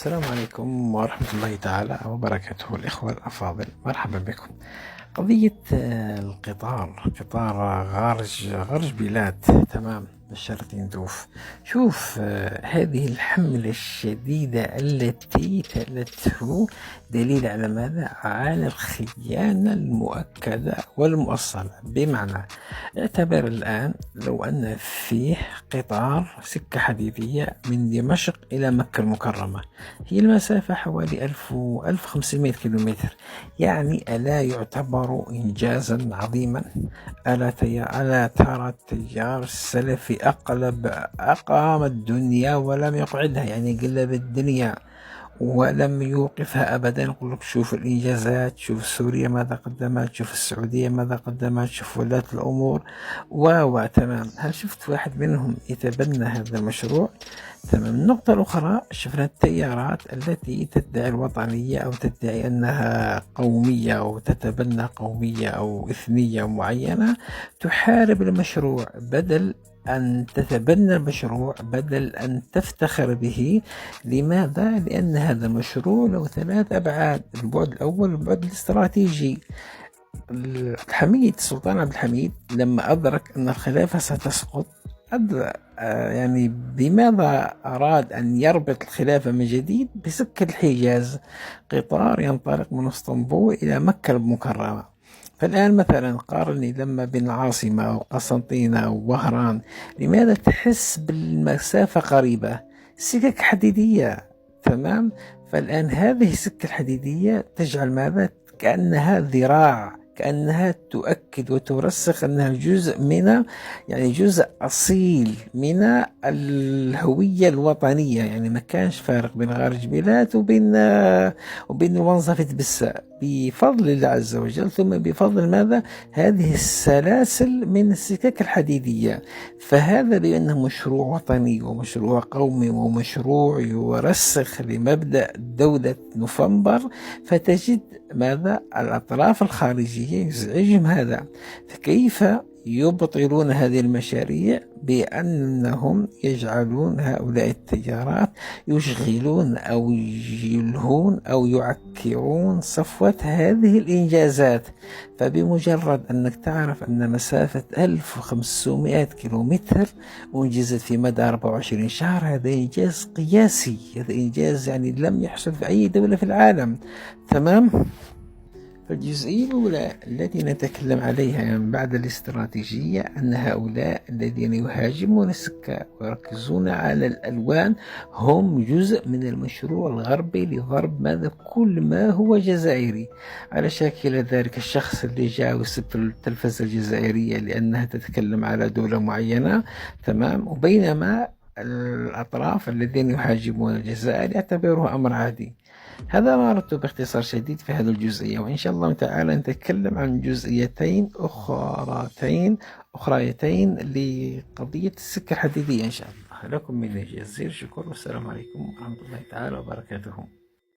السلام عليكم ورحمة الله تعالى وبركاته. الإخوة الأفاضل، مرحبا بكم. قضية قطار غارج بلاد، تمام، بالشرطين دوف. شوف، هذه الحملة الشديدة التي تلته دليل على ماذا؟ على الخيانة المؤكدة والمؤصلة. بمعنى، اعتبر الآن لو أن فيه قطار سكة حديدية من دمشق إلى مكة المكرمة، هي المسافة حوالي 1500 كيلومتر. يعني ألا يعتبر إنجازا عظيما؟ ألا ترى التيار السلفي أقام الدنيا ولم يقعدها، يعني قلب الدنيا ولم يوقفها أبدا. يقول لك شوف الإنجازات، شوف سوريا ماذا قدمت، شوف السعودية ماذا قدمت، شوف ولاة الأمور تمام. هل شفت واحد منهم يتبنى هذا المشروع؟ تمام. النقطة الأخرى، شفنا التيارات التي تدعي الوطنية أو تدعي أنها قومية أو تتبنى قومية أو إثنية معينة تحارب المشروع، بدل أن تتبنى المشروع، بدل أن تفتخر به. لماذا؟ لأن هذا المشروع له 3 أبعاد. البعد الأول البعد الاستراتيجي. السلطان عبد الحميد لما أدرك أن الخلافة ستسقط، يعني بماذا أراد أن يربط الخلافة من جديد؟ بسكة الحجاز، قطار ينطلق من اسطنبول إلى مكة المكرمة. فالآن مثلا قارني لما بين العاصمة وقسنطينة ووهران، لماذا تحس بالمسافة قريبة؟ سكك حديدية، تمام. فالآن هذه السكة الحديدية تجعل ماذا؟ كأنها ذراع، كأنها تؤكد وترسخ أنها جزء من، يعني جزء أصيل من الهوية الوطنية. يعني ما كانش فارق بين غارج بلاد وبين وانظفت بالساء، بفضل الله عز وجل، ثم بفضل ماذا؟ هذه السلاسل من السكك الحديدية. فهذا بأنه مشروع وطني ومشروع قومي ومشروع يرسخ لمبدأ دولة نوفمبر. فتجد ماذا؟ الأطراف الخارجية يزعجهم هذا. فكيف يبطلون هذه المشاريع؟ بأنهم يجعلون هؤلاء التيارات يشغلون أو يلهون أو يعكرون صفوة هذه الإنجازات. فبمجرد أنك تعرف أن مسافة 1500 كيلومتر أنجزت في مدى 24 شهر، هذا إنجاز قياسي، هذا إنجاز يعني لم يحصل في أي دولة في العالم، تمام. فالجزئية الأولى التي نتكلم عليها يعني بعد الاستراتيجية، أن هؤلاء الذين يهاجمون السكة ويركزون على الألوان هم جزء من المشروع الغربي لضرب ماذا؟ كل ما هو جزائري، على شاكل ذلك الشخص اللي جاء وسب التلفزة الجزائرية لأنها تتكلم على دولة معينة، تمام. وبينما الأطراف الذين يهاجمون الجزائر يعتبروه أمر عادي. هذا ما أردت باختصار شديد في هذه الجزئية، وإن شاء الله تعالى نتكلم عن جزئيتين أخريتين لقضية السكة الحديدية إن شاء الله. لكم مني جزيل شكر، والسلام عليكم ورحمة الله تعالى وبركاته.